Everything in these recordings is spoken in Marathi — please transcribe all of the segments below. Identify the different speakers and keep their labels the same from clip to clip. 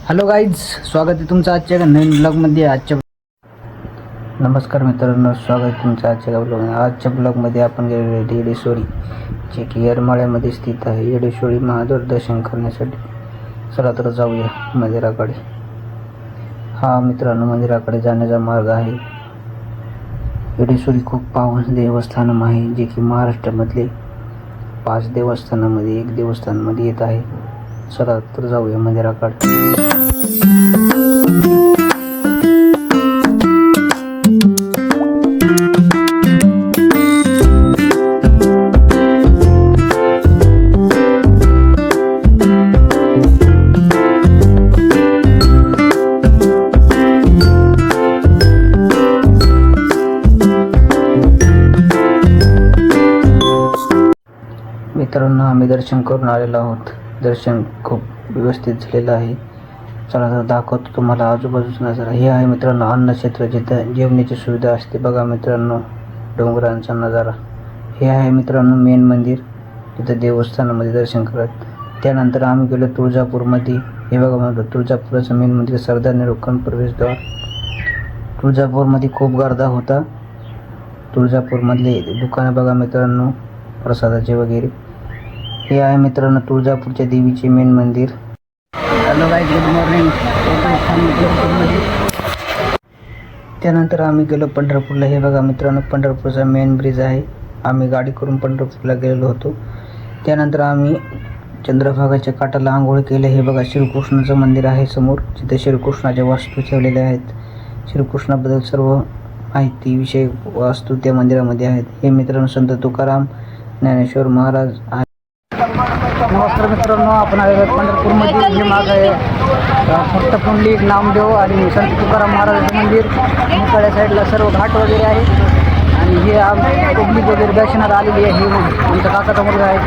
Speaker 1: हॅलो गाईज, स्वागत आहे तुमचं आजच्या नवीन ब्लॉगमध्ये. नमस्कार मित्रांनो, स्वागत आहे तुमचं आजच्या ब्लॉगमध्ये. आजच्या ब्लॉगमध्ये आपण गेलेलो येडेश्वरी, जे की येरमाळ्यामध्ये स्थित आहे. येडेश्वरी महादेव दर्शन करण्यासाठी चला तर जाऊया मंदिराकडे. हा मित्रांनो, मंदिराकडे जाण्याचा मार्ग आहे. येडेश्वरी खूप पावन देवस्थान आहे, जे की महाराष्ट्रामधले 5 देवस्थानामध्ये एक देवस्थानमध्ये येत आहे. चला तर जाऊया मंदिराकडे. मित्रांनो, आम्ही दर्शन करून आलेलो आहोत. दर्शन खूप व्यवस्थित झालेलं आहे. चला तर दाखवतो तुम्हाला आजूबाजूचा नजारा. हे आहे मित्रांनो अन्नक्षेत्र, जिथं जेवणाची सुविधा असते. बघा मित्रांनो, डोंगरांचा नजारा. हे आहे मित्रांनो मेन मंदिर, तिथं देवस्थानामध्ये दर्शन करत. त्यानंतर आम्ही गेलो तुळजापूरमध्ये. हे बघा म्हणतो तुळजापूरचं मेन मंदिर, सरदार निरोखण प्रवेशद्वार. तुळजापूरमध्ये खूप गर्दा होता. तुळजापूरमधले दुकानं बघा मित्रांनो, प्रसादाचे वगैरे. हे आहे मित्रांनो तुळजापूरच्या देवीचे मेन मंदिर. Hello guys, good morning. त्यानंतर आम्ही गेलो पंढरपूरला. हे बघा मित्रांनो, पंढरपूरचा मेन ब्रिज आहे. आम्ही गाडी करून पंढरपूरला गेलेलो होतो. त्यानंतर आम्ही चंद्रभागाच्या काठाला आंघोळ केले. हे बघा श्रीकृष्णाचं मंदिर आहे समोर, जिथे श्रीकृष्णाच्या वास्तू ठेवलेल्या आहेत. श्रीकृष्णाबद्दल सर्व माहिती विषय वास्तू त्या मंदिरामध्ये आहेत. हे मित्रांनो संत तुकाराम ज्ञानेश्वर महाराज आहे. नमस्कार मित्रांनो, आपण आलेलो पंढरपूरमध्ये. हे माग आहे फक्त पुंडलिक, नामदेव आणि संत तुकाराम महाराजांचं मंदिर. मुकाड्या साईडला सर्व घाट वगैरे आहे. आणि हे पब्लिक वगैरे दर्शनाला आलेली आहे. हे आमचा काकाचा मुलगा आहे.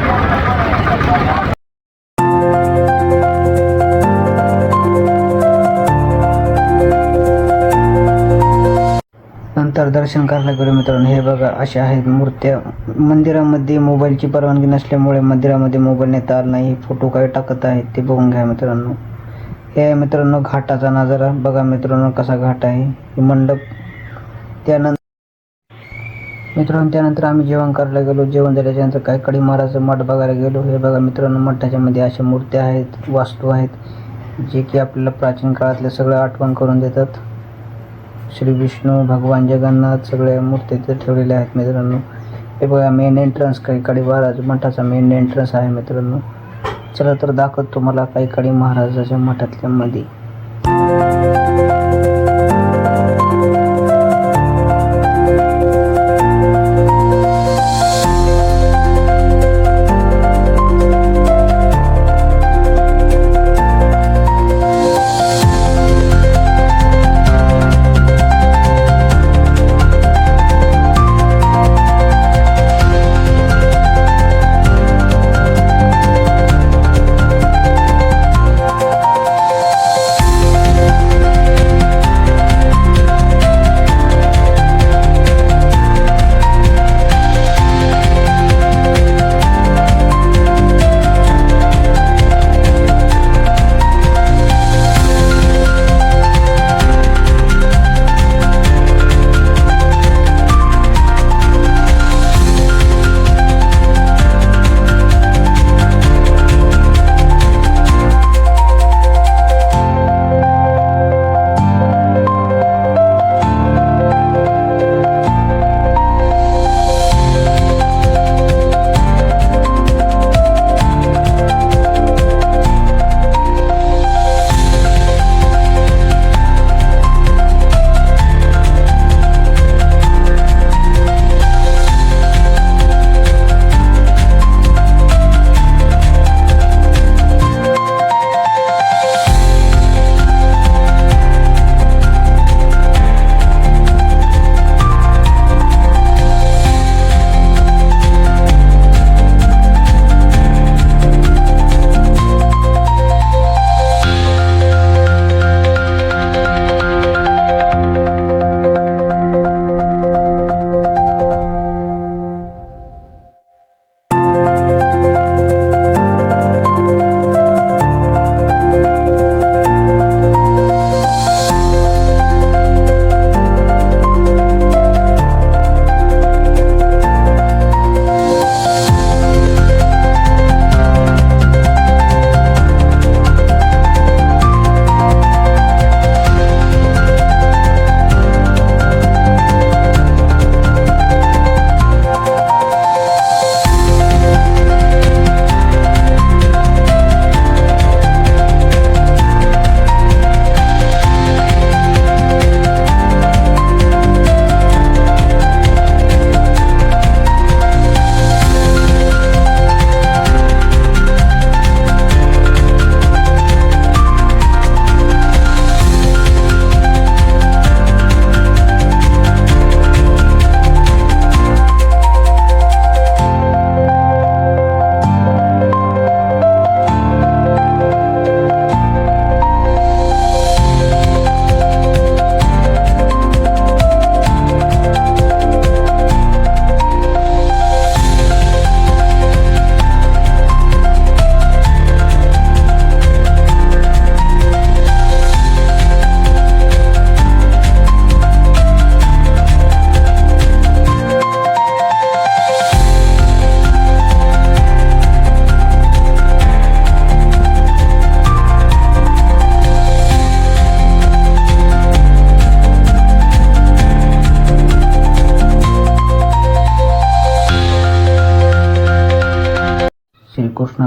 Speaker 1: नंतर दर्शन करायला गेलो मित्रांनो. हे बघा अशा आहेत मूर्त्या. मंदिरामध्ये मोबाईलची परवानगी नसल्यामुळे मंदिरामध्ये मोबाईल नेता आला नाही. फोटो काय टाकत आहेत ते बघून घ्या मित्रांनो. हे आहे मित्रांनो घाटाचा नजारा. बघा मित्रांनो कसा घाट आहे, हे मंडप. त्यानंतर आम्ही जेवण करायला गेलो. जेवण झाल्याच्यानंतर कायकडी महाराजचं मठ बघायला गेलो. हे बघा मित्रांनो, मठाच्या मध्ये अशा मूर्त्या आहेत, वास्तू आहेत, जे की आपल्याला प्राचीन काळातलं सगळं आठवण करून देतात. श्री विष्णू, भगवान जगन्नाथ सगळ्या मूर्ती तिथे ठेवलेल्या आहेत मित्रांनो. हे बघा मेन एंट्रन्स, कायकडी महाराज मठाचा मेन एंट्रन्स आहे मित्रांनो. चला तर दाखवतो तुम्हाला कायकडी महाराजाच्या मठातल्या मध्ये.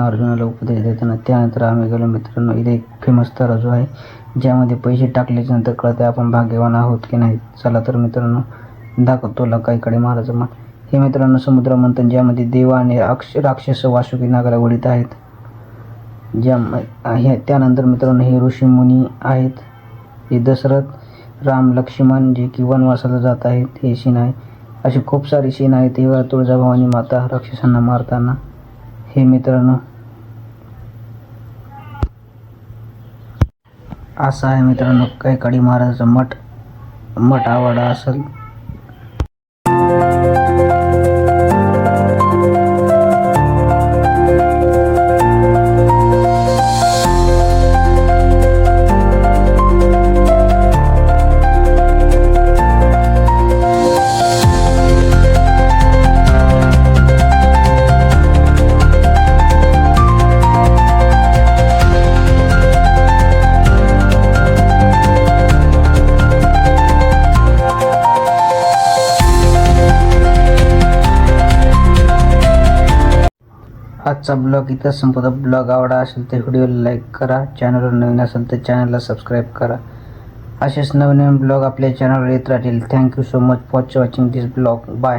Speaker 1: अर्जुनाला उपदेश देताना. त्यानंतर आम्ही गेलो मित्रांनो, इथे एक फेमस तराजू आहे ज्यामध्ये पैसे टाकल्याच्या नंतर कळते आपण भाग्यवान आहोत की नाही. चला तर मित्रांनो दाखवतो लकाईकडे महाराज मठ. हे मित्रांनो समुद्र मंथन ज्यामध्ये देव आणि राक्षस वासुकी नागाला वडीत आहेत. त्यानंतर मित्रांनो हे ऋषी मुनी आहेत. हे दशरथ राम लक्ष्मण जे की वनवासाला जात आहेत हे सीन आहे. अशी खूप सारी सीन आहेत. तेव्हा तुळजाभवानी माता राक्षसांना मारताना. हे मित्रांनो असं आहे मित्रांनो कैकाडी महाराजाचा मठ आवडला असेल. आजचा ब्लॉग इथं संपतो. ब्लॉग आवडला असेल तर व्हिडिओला लाईक करा. चॅनलवर नवीन असेल तर चॅनलला सबस्क्राईब करा. असेच नवीन ब्लॉग आपल्या चॅनलवर येत राहतील. Thank you so much for watching this blog. Bye.